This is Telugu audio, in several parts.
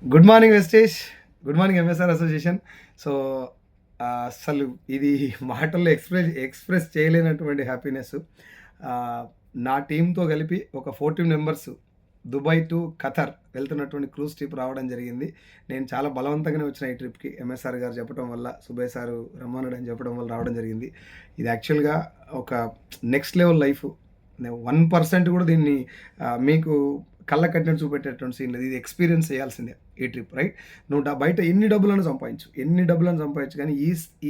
Good morning Vestige. Good morning MSR association. So, అసలు ఇది మాటల్లో ఎక్స్‌ప్రెస్ చేయలేనటువంటి హ్యాపీనెస్సు. ఆహ్, నా టీమ్‌తో కలిపి ఒక 14 మెంబర్స్ దుబాయ్ టు ఖతర్ వెళ్తున్నటువంటి క్రూజ్ ట్రిప్ రావడం జరిగింది. నేను చాలా బలవంతంగానే వచ్చిన ఈ ట్రిప్‌కి. ఎంఎస్ఆర్ గారు చెప్పడం వల్ల, సుబేయ్ సారు రమ్మన్నాడని చెప్పడం వల్ల రావడం జరిగింది. ఇది యాక్చువల్‌గా ఒక నెక్స్ట్ లెవెల్ లైఫు. 1% కూడా దీన్ని మీకు కళ్ళకి కట్టినట్టు చూపెట్టేటువంటి సీన్ లేదు. ఇది ఎక్స్‌పీరియన్స్ చేయాల్సిందే ఈ ట్రిప్, రైట్? నువ్వు బయట ఎన్ని డబ్బులైనా సంపాదించు. ఎన్ని డబ్బులైనా సంపాదించు. కానీ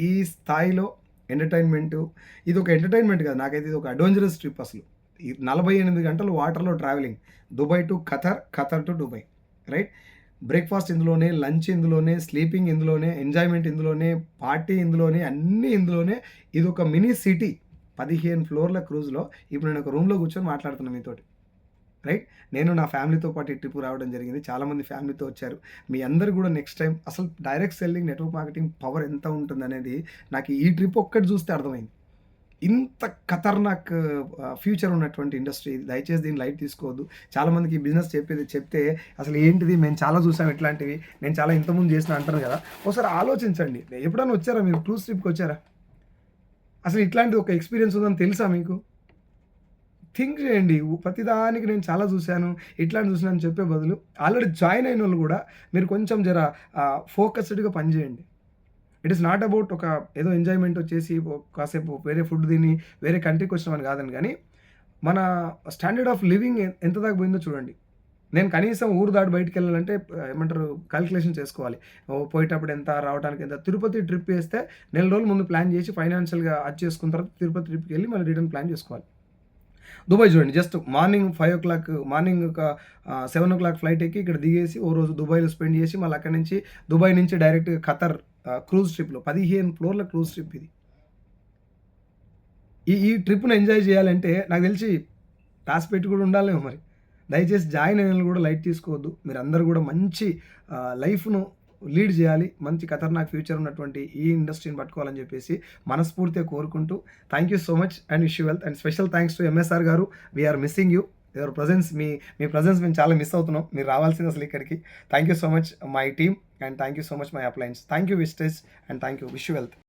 ఈ స్థాయిలో ఎంటర్‌టైన్‌మెంటు, ఇది ఒక ఎంటర్‌టైన్‌మెంట్ కాదు. నాకైతే ఇది ఒక అడ్వెంచరస్ ట్రిప్ అసలు. ఈ 48 గంటలు వాటర్‌లో travelling. Dubai to Qatar, Qatar to Dubai, right? Breakfast ఇందులోనే, లంచ్ ఇందులోనే, స్లీపింగ్ ఇందులోనే, ఎంజాయ్‌మెంట్ ఇందులోనే, పార్టీ ఇందులోనే, అన్నీ ఇందులోనే. ఇదొక మినీ సిటీ. 15 ఫ్లోర్ల క్రూజ్‌లో ఇప్పుడు నేను ఒక రూమ్‌లో కూర్చొని మాట్లాడుతున్నా మీతోటి, రైట్? నేను నా ఫ్యామిలీతో పాటు ఈ ట్రిప్ రావడం జరిగింది. చాలామంది ఫ్యామిలీతో వచ్చారు. మీ అందరూ కూడా నెక్స్ట్ టైమ్ అసలు direct selling, network marketing power ఎంత ఉంటుందనేది నాకు ఈ ట్రిప్ ఒక్కటి చూస్తే అర్థమైంది. ఇంత ఖతర్నాక్ ఫ్యూచర్ ఉన్నటువంటి ఇండస్ట్రీ ఇది. దయచేసి దీన్ని లైట్ తీసుకోవద్దు. చాలామందికి ఈ బిజినెస్ చెప్తే అసలు ఏంటిది, మేము చాలా చూసాం ఇట్లాంటివి, నేను చాలా ఇంతకుముందు చేసిన అంటారు కదా. ఒకసారి ఆలోచించండి. ఎప్పుడైనా వచ్చారా మీరు క్రూజ్ ట్రిప్‌కి వచ్చారా? అసలు ఇట్లాంటిది ఒక ఎక్స్‌పీరియన్స్ ఉందని తెలుసా మీకు? థింక్ చేయండి. ప్రతిదానికి నేను చాలా చూశాను, ఇట్లాంటి చూసాను అని చెప్పే బదులు ఆల్రెడీ జాయిన్ అయినోళ్ళు కూడా మీరు కొంచెం ఫోకస్డ్‌గా పని చేయండి. ఇట్ ఈస్ నాట్ అబౌట్ ఒక ఏదో ఎంజాయ్‌మెంట్ వచ్చేసి కాసేపు వేరే ఫుడ్ తిని వేరే కంట్రీకి వచ్చినామని కాదని గానీ, మన స్టాండర్డ్ ఆఫ్ లివింగ్ ఎంత దాకా పోయిందో చూడండి. నేను కనీసం ఊరు దాటి బయటికెళ్ళాలంటే ఏమంటారు, కాలిక్యులేషన్ చేసుకోవాలి. పోయేటప్పుడు ఎంత, రావడానికి ఎంత. తిరుపతి ట్రిప్ ఏస్తే నెల రోజులు ముందు ప్లాన్ చేసి ఫైనాన్షియల్‌గా అది చేసుకున్న తర్వాత తిరుపతి ట్రిప్‌కెళ్ళి మళ్ళీ రిటర్న్ ప్లాన్ చేసుకోవాలి. దుబాయ్ చూడండి, జస్ట్ మార్నింగ్ 5:00 మార్నింగ్ ఒక 7:00 ఫ్లైట్ ఎక్కి ఇక్కడ దిగేసి ఓ రోజు దుబాయ్‌లో స్పెండ్ చేసి మళ్ళీ అక్కడి నుంచి దుబాయ్ నుంచి డైరెక్ట్‌గా ఖతర్ క్రూజ్ ట్రిప్‌లో 15 ఫ్లోర్ల క్రూజ్ ట్రిప్ ఇది. ఈ ట్రిప్‌ని ఎంజాయ్ చేయాలంటే నాకు తెలిసి రాసిపెట్టి కూడా ఉండాలేమో మరి. దయచేసి జాయిన్ అయినోళ్ళు కూడా లైట్ తీసుకోవద్దు. మీరందరూ కూడా మంచి లైఫ్‌ను లీడ్ చేయాలి. మంచి ఖతర్నాక్ ఫ్యూచర్ ఉన్నటువంటి ఈ ఇండస్ట్రీని పట్టుకోవాలని చెప్పేసి మనస్ఫూర్తిగా కోరుకుంటూ thank you so much and wish you wealth. And special thanks to MSR గారు. We are missing you. Your presence, మీ ప్రెజెన్స్ మేము చాలా మిస్ అవుతున్నాం. మీరు రావాల్సింది అసలు ఇక్కడికి. Thank you so much my team and thank you so much my appliance. Thank you Vistage and thank you. Wish you wealth.